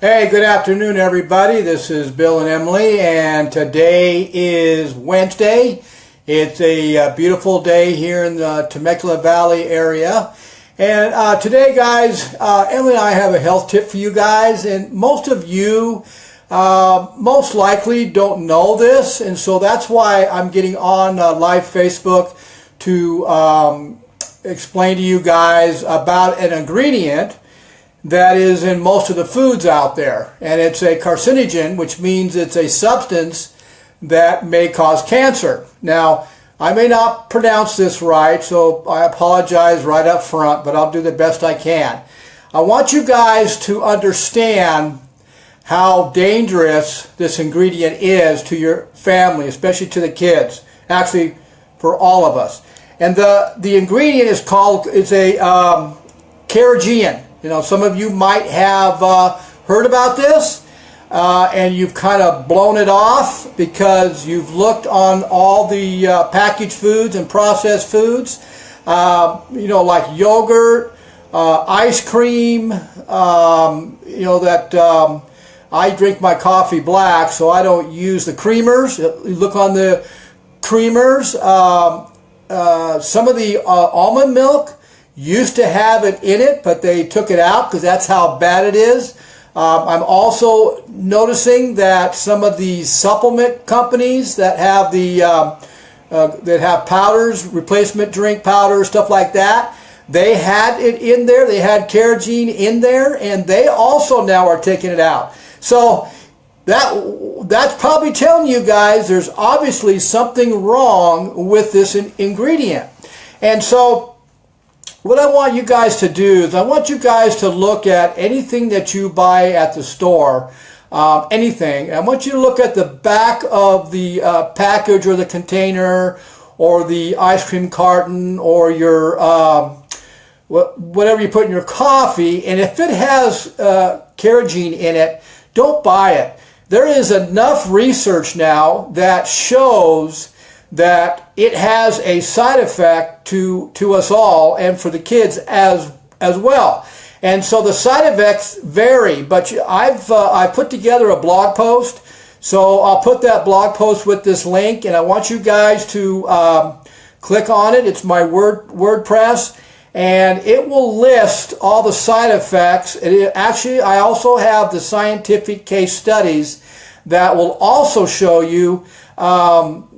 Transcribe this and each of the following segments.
Hey, good afternoon, everybody. This is Bill and Emily, and today is Wednesday. It's a beautiful day here in the Temecula Valley area. And today, guys, Emily and I have a health tip for you guys. And most of you most likely don't know this, and so that's why I'm getting on live Facebook to explain to you guys about an ingredient that is in most of the foods out there. And it's a carcinogen, which means it's a substance that may cause cancer. Now, I may not pronounce this right, so I apologize right up front, but I'll do the best I can. I want you guys to understand how dangerous this ingredient is to your family, especially to the kids, actually for all of us. And the ingredient is called, it's a carrageenan. You know, some of you might have heard about this and you've kind of blown it off because you've looked on all the packaged foods and processed foods, you know, like yogurt, ice cream, you know, that I drink my coffee black, so I don't use the creamers. You look on the creamers, some of the almond milk used to have it in it, but they took it out because that's how bad it is. I'm also noticing that some of the supplement companies that have the that have powders, replacement drink powders, stuff like that, they had it in there. They had carrageenan in there, and they also now are taking it out. So that's probably telling you guys there's obviously something wrong with this ingredient. And so what I want you guys to do is I want you guys to look at anything that you buy at the store, anything. I want you to look at the back of the package or the container or the ice cream carton or your whatever you put in your coffee, and if it has carrageenan in it, don't buy it. There is enough research now that shows that it has a side effect to us all and for the kids as well. And so the side effects vary, but I put together a blog post, so I'll put that blog post with this link, and I want you guys to click on it. It's my WordPress, and it will list all the side effects. Actually, I also have the scientific case studies that will also show you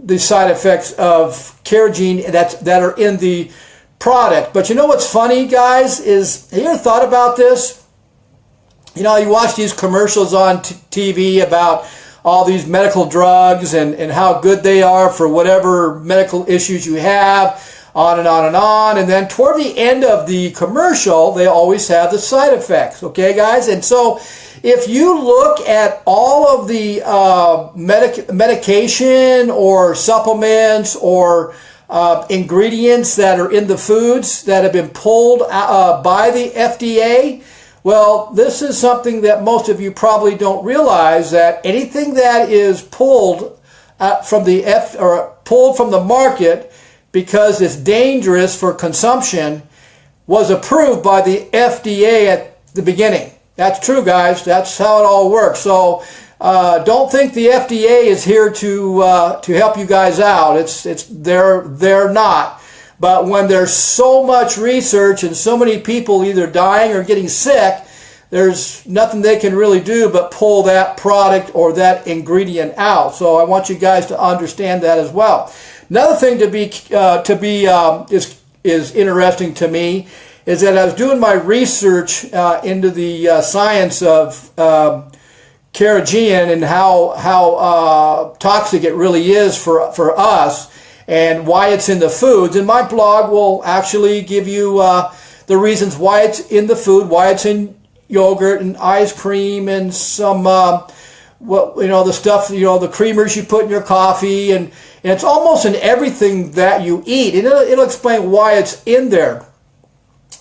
the side effects of carrageenan that are in the product. But you know what's funny, guys, is, have you ever thought about this? You know, you watch these commercials on TV about all these medical drugs and how good they are for whatever medical issues you have, on and on and on. And then toward the end of the commercial, they always have the side effects. Okay, guys? And so if you look at all of the medication or supplements or ingredients that are in the foods that have been pulled by the FDA, well, this is something that most of you probably don't realize, that anything that is pulled from the market because it's dangerous for consumption was approved by the FDA at the beginning. That's true, guys. That's how it all works. So don't think the FDA is here to help you guys out. They're not. But when there's so much research and so many people either dying or getting sick, there's nothing they can really do but pull that product or that ingredient out. So I want you guys to understand that as well. Another thing is interesting to me is that I was doing my research into the science of carrageenan and how toxic it really is for us and why it's in the foods. And my blog will actually give you the reasons why it's in the food, why it's in yogurt and ice cream and some the stuff, the creamers you put in your coffee, and it's almost in everything that you eat, and it'll explain why it's in there.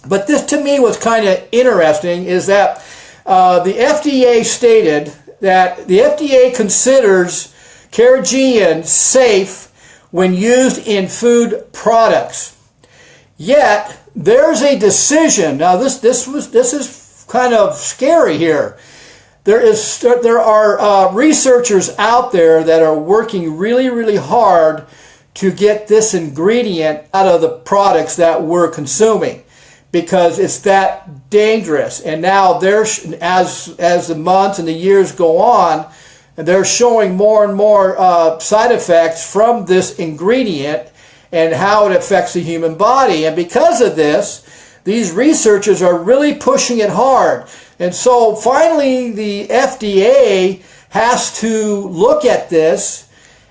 But this to me was kind of interesting, is that the FDA stated that the FDA considers carrageenan safe when used in food products. Yet there's a decision. Now this is kind of scary here. there are researchers out there that are working really hard to get this ingredient out of the products that we're consuming, because it's that dangerous. And now as the months and the years go on, they're showing more and more side effects from this ingredient and how it affects the human body. And because of this, these researchers are really pushing it hard. And so finally the FDA has to look at this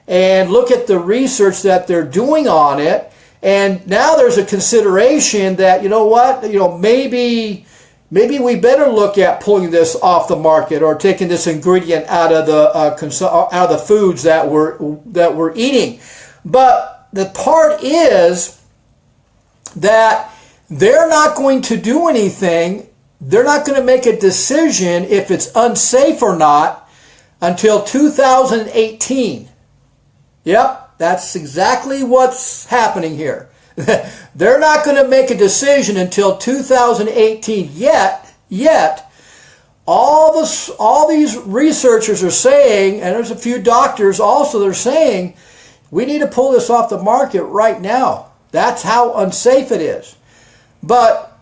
and look at the research that they're doing on it. And now there's a consideration that, you know what, maybe we better look at pulling this off the market, or taking this ingredient out of the foods that we're eating. But the part is that they're not going to do anything. They're not going to make a decision if it's unsafe or not until 2018. Yep, that's exactly what's happening here. They're not going to make a decision until 2018. Yet, all these researchers are saying, and there's a few doctors also, they're saying, we need to pull this off the market right now. That's how unsafe it is. But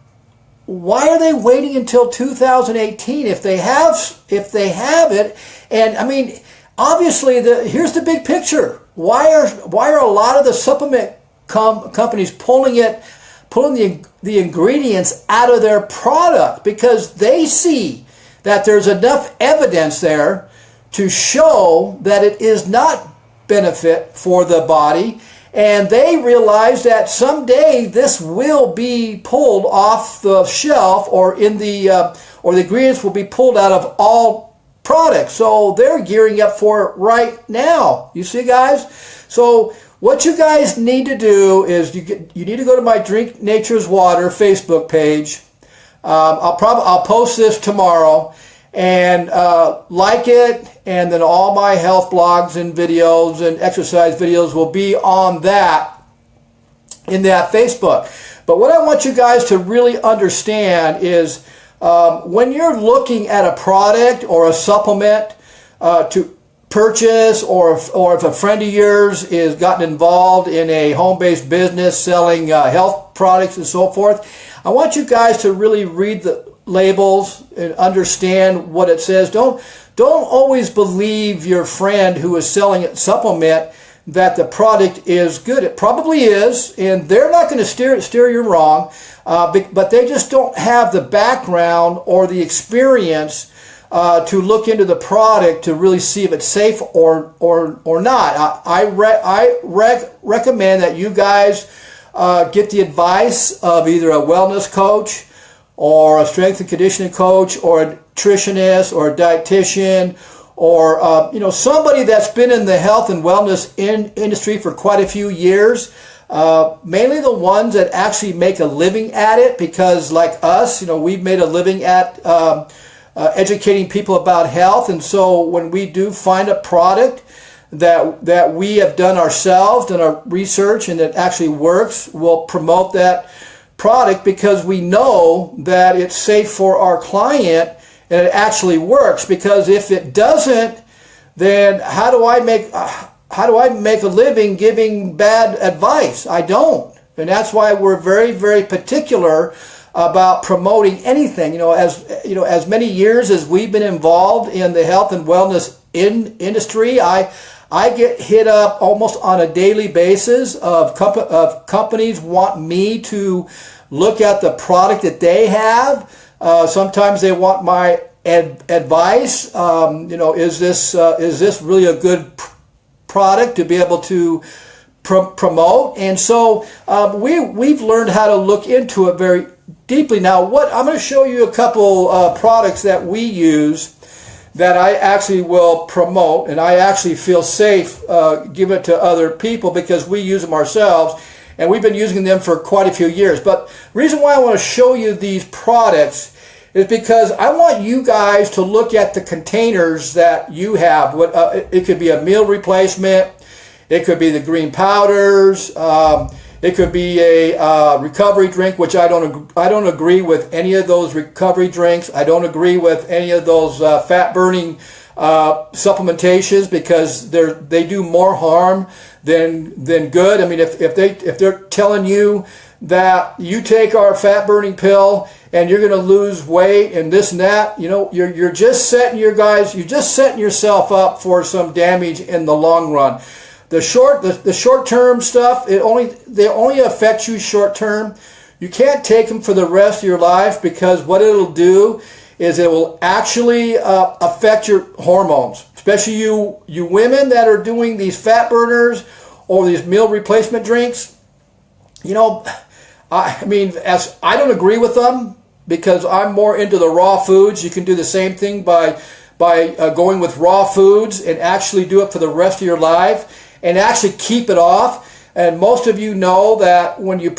why are they waiting until 2018 if they have it? And I mean, obviously, here's the big picture. Why are a lot of the supplement companies pulling the ingredients out of their product? Because they see that there's enough evidence there to show that it is not benefit for the body, and they realize that someday this will be pulled off the shelf, or the ingredients will be pulled out of all products. So they're gearing up for it right now. You see, guys? So what you guys need to do is you need to go to my Drink Nature's Water Facebook page. I'll post this tomorrow, and like it, and then all my health blogs and videos and exercise videos will be on that, in that Facebook. But what I want you guys to really understand is when you're looking at a product or a supplement to purchase, or if a friend of yours is gotten involved in a home-based business selling health products and so forth, I want you guys to really read the labels and understand what it says. Don't always believe your friend who is selling a supplement that the product is good. It probably is, and they're not going to steer you wrong, but they just don't have the background or the experience to look into the product to really see if it's safe or not. I recommend that you guys get the advice of either a wellness coach, or a strength and conditioning coach, or a nutritionist, or a dietitian, or somebody that's been in the health and wellness industry for quite a few years. Mainly the ones that actually make a living at it, because like us, we've made a living at educating people about health. And so when we do find a product that we have done ourselves, done our research, and that actually works, we'll promote that product because we know that it's safe for our client and it actually works. Because if it doesn't, then how do I make a living giving bad advice? I don't. And that's why we're very, very particular about promoting anything. As many years as we've been involved in the health and wellness industry, I get hit up almost on a daily basis of companies want me to look at the product that they have. Sometimes they want my advice. Is this really a good product to be able to promote? And so we've learned how to look into it very deeply. Now, I'm going to show you a couple products that we use that I actually will promote, and I actually feel safe give it to other people because we use them ourselves, and we've been using them for quite a few years. But the reason why I want to show you these products is because I want you guys to look at the containers that you have. It could be a meal replacement, it could be the green powders, It could be a recovery drink, which I don't agree with any of those recovery drinks. I don't agree with any of those fat burning supplementations, because they do more harm than good. I mean, if they're telling you that you take our fat burning pill and you're going to lose weight and this and that, you know, you're just setting yourself up for some damage in the long run. The short term stuff, they only affect you short term. You can't take them for the rest of your life, because what it'll do is it will actually affect your hormones, especially you women that are doing these fat burners or these meal replacement drinks. You know, I mean, as I don't agree with them, because I'm more into the raw foods. You can do the same thing by going with raw foods and actually do it for the rest of your life and actually keep it off. And most of you know that when you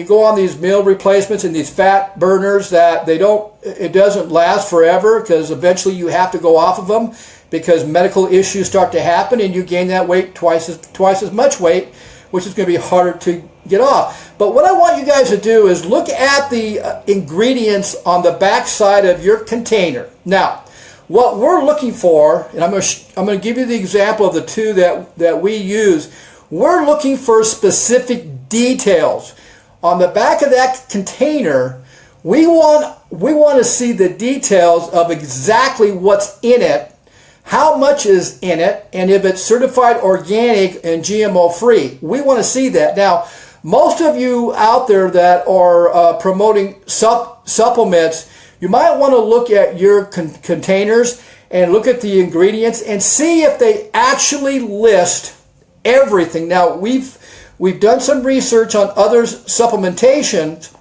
go on these meal replacements and these fat burners, that it doesn't last forever, because eventually you have to go off of them, because medical issues start to happen and you gain that weight, twice as much weight, which is going to be harder to get off. But what I want you guys to do is look at the ingredients on the back side of your container. Now, what we're looking for, and I'm going to give you the example of the two that we use. We're looking for specific details on the back of that container. We want to see the details of exactly what's in it, how much is in it, and if it's certified organic and GMO free. We want to see that. Now, most of you out there that are promoting supplements, you might want to look at your containers and look at the ingredients and see if they actually list everything. Now, we've done some research on other supplementations,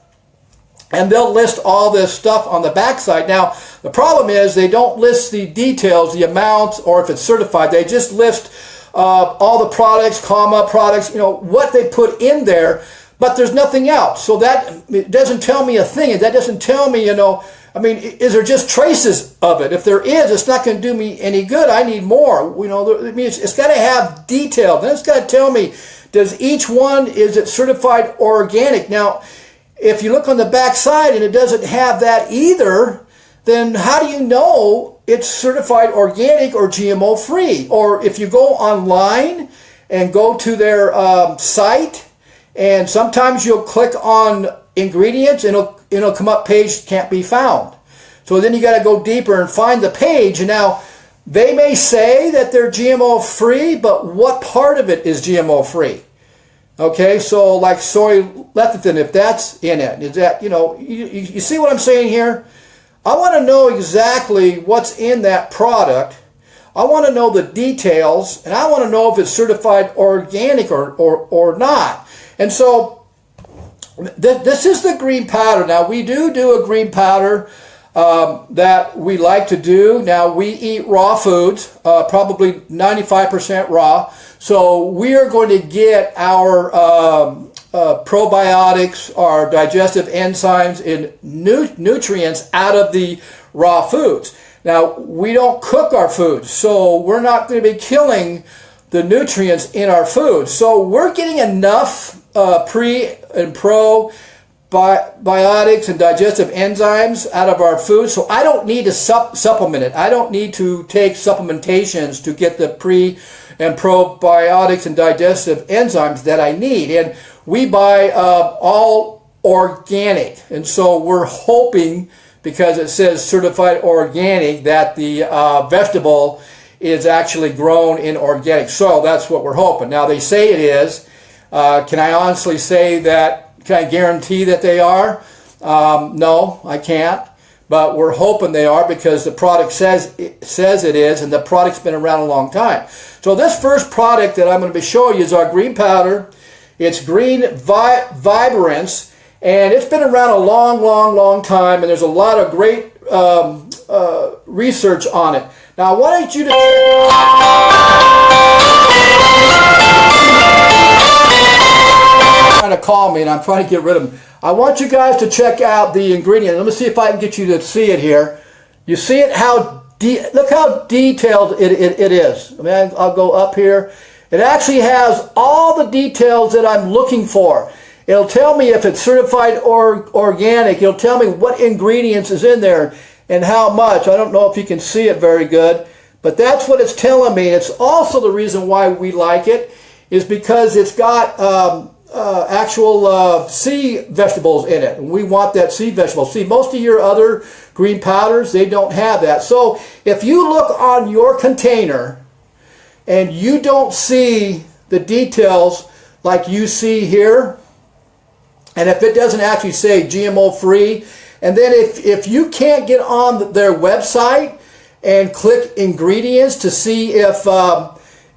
and they'll list all this stuff on the backside. Now, the problem is they don't list the details, the amounts, or if it's certified. They just list all the products, products, you know, what they put in there, but there's nothing else. So that it doesn't tell me a thing. That doesn't tell me, you know, I mean, is there just traces of it? If there is, it's not going to do me any good. I need more. You know, I mean, it's got to have detail. Then it's got to tell me, does each one, is it certified organic? Now, if you look on the back side and it doesn't have that either, then how do you know it's certified organic or GMO free? Or if you go online and go to their site, and sometimes you'll click on ingredients and it'll come up page can't be found. So then you got to go deeper and find the page. And now they may say that they're GMO free, but what part of it is GMO free? Okay, so like soy lecithin, if that's in it, is that, you know, you see what I'm saying here? I want to know exactly what's in that product. I want to know the details, and I want to know if it's certified organic or not. And so this is the green powder. Now, we do a green powder that we like to do. Now, we eat raw foods, probably 95% raw. So we are going to get our probiotics, our digestive enzymes, and nutrients out of the raw foods. Now, we don't cook our foods, so we're not going to be killing the nutrients in our food. So we're getting enough pre and probiotics and digestive enzymes out of our food, so I don't need to supplement it. I don't need to take supplementations to get the pre and probiotics and digestive enzymes that I need. And we buy all organic, and so we're hoping, because it says certified organic, that the vegetable is actually grown in organic soil. That's what we're hoping. Now, they say it is. Can I honestly say that? Can I guarantee that they are? No, I can't. But we're hoping they are, because the product says it is, and the product's been around a long time. So this first product that I'm going to be showing you is our green powder. It's Green Vibrance, and it's been around a long time, and there's a lot of great research on it. Now, I want you to... trying to call me, and I'm trying to get rid of them. I want you guys to check out the ingredient. Let me see if I can get you to see it here. You see it? Look how detailed it is. I mean, I'll go up here. It actually has all the details that I'm looking for. It'll tell me if it's certified or organic. It'll tell me what ingredients is in there and how much. I don't know if you can see it very good, but that's what it's telling me. It's also the reason why we like it is because it's got actual sea vegetables in it. And we want that sea vegetable. See, most of your other green powders, they don't have that. So if you look on your container and you don't see the details like you see here, and if it doesn't actually say GMO free, and then if you can't get on their website and click ingredients to see if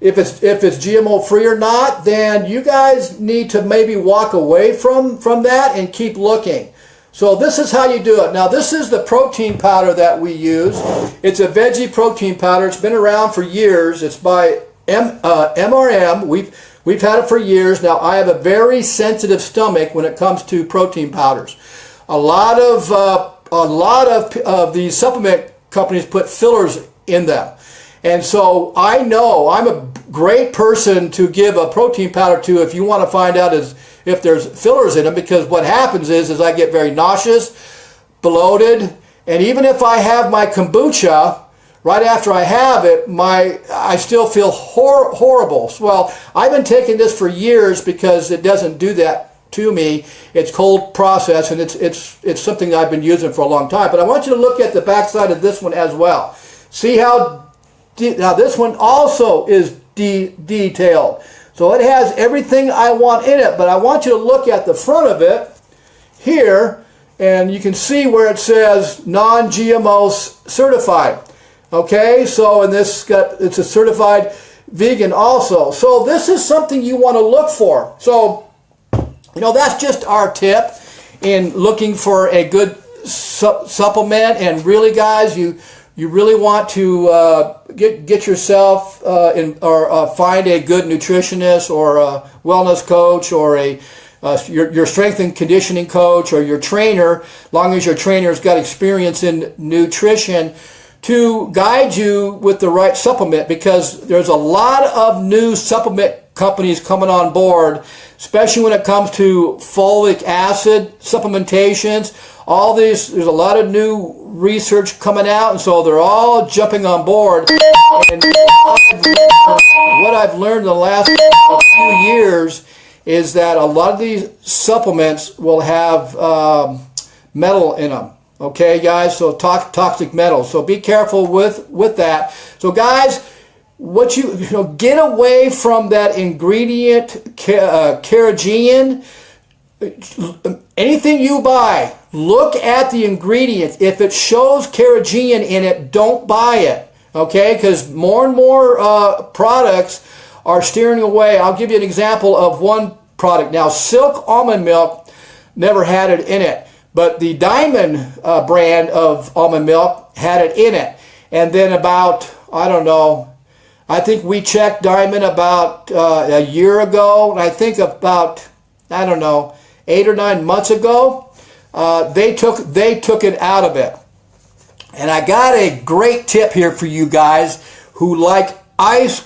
it's GMO free or not, then you guys need to maybe walk away from that and keep looking. So this is how you do it. Now this is the protein powder that we use. It's a veggie protein powder. It's been around for years. It's by MRM. We've had it for years. Now I have a very sensitive stomach when it comes to protein powders. A lot of these supplement companies put fillers in them. And so I know I'm a great person to give a protein powder to if you want to find out if there's fillers in them, because what happens is I get very nauseous, bloated, and even if I have my kombucha, right after I have it, I still feel horrible. Well, I've been taking this for years because it doesn't do that to me. It's cold processed, and it's something I've been using for a long time. But I want you to look at the back side of this one as well. See how now this one also is detailed. So it has everything I want in it, but I want you to look at the front of it here, and you can see where it says non-GMO certified. Okay, so and it's a certified vegan also. So this is something you want to look for. So, you know, that's just our tip in looking for a good supplement. And really, guys, you really want to get yourself find a good nutritionist or a wellness coach or your strength and conditioning coach or your trainer, as long as your trainer's got experience in nutrition, to guide you with the right supplement, because there's a lot of new supplement companies coming on board, especially when it comes to folic acid supplementations. All these, there's a lot of new research coming out, and so they're all jumping on board. And what I've learned in the last few years is that a lot of these supplements will have metal in them. Okay, guys, so toxic metals. So be careful with that. So, guys, what you get away from that ingredient, carrageenan. Anything you buy, look at the ingredients. If it shows carrageenan in it, don't buy it. Okay, because more and more products are steering away. I'll give you an example of one product. Now, Silk almond milk never had it in it, but the Diamond brand of almond milk had it in it. And then about, I don't know, I think we checked Diamond about a year ago, and I think about, I don't know, 8 or 9 months ago, they took it out of it. And I got a great tip here for you guys who like ice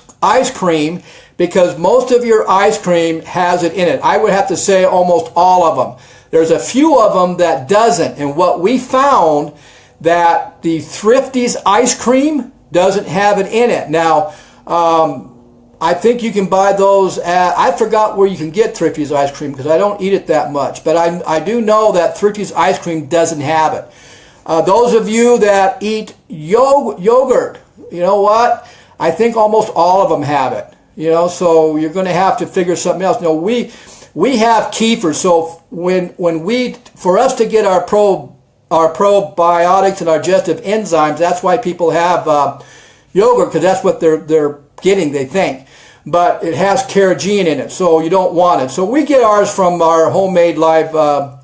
cream, because most of your ice cream has it in it. I would have to say almost all of them. There's a few of them that doesn't. And what we found, that the Thrifty's ice cream doesn't have it in it. Now, I think you can buy those at, I forgot where you can get Thrifty's ice cream because I don't eat it that much. But I do know that Thrifty's ice cream doesn't have it. Those of you that eat yogurt, you know what? I think almost all of them have it. You know, so you're going to have to figure something else. No, we have kefir. So for us to get our probiotics and our digestive enzymes, that's why people have yogurt, because that's what they're getting, they think. But it has carrageenan in it, so you don't want it. So we get ours from our homemade live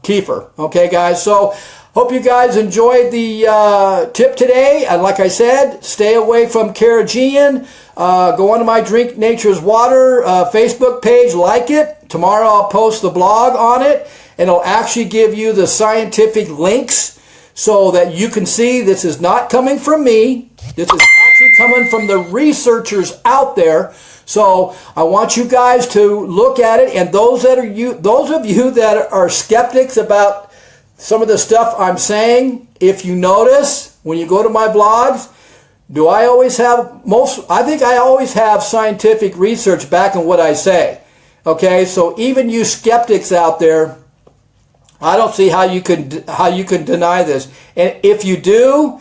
kefir. Okay, guys? So hope you guys enjoyed the tip today. And like I said, stay away from carrageenan. Go onto my Drink Nature's Water Facebook page, like it. Tomorrow I'll post the blog on it, and it'll actually give you the scientific links so that you can see this is not coming from me. This is actually coming from the researchers out there. So I want you guys to look at it, and those of you that are skeptics about some of the stuff I'm saying, if you notice when you go to my blogs, I think I always have scientific research backing what I say. Okay, so even you skeptics out there, I don't see how you can deny this. And if you do,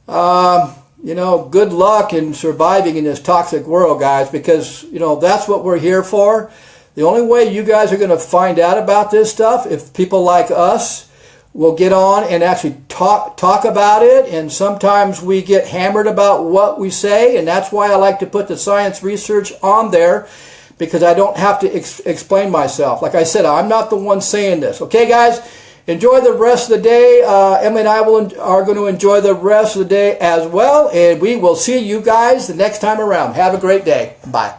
good luck in surviving in this toxic world, guys, because, that's what we're here for. The only way you guys are going to find out about this stuff if people like us will get on and actually talk about it. And sometimes we get hammered about what we say, and that's why I like to put the science research on there, because I don't have to explain myself. Like I said, I'm not the one saying this. Okay, guys? Enjoy the rest of the day. Emily and I are going to enjoy the rest of the day as well, and we will see you guys the next time around. Have a great day. Bye.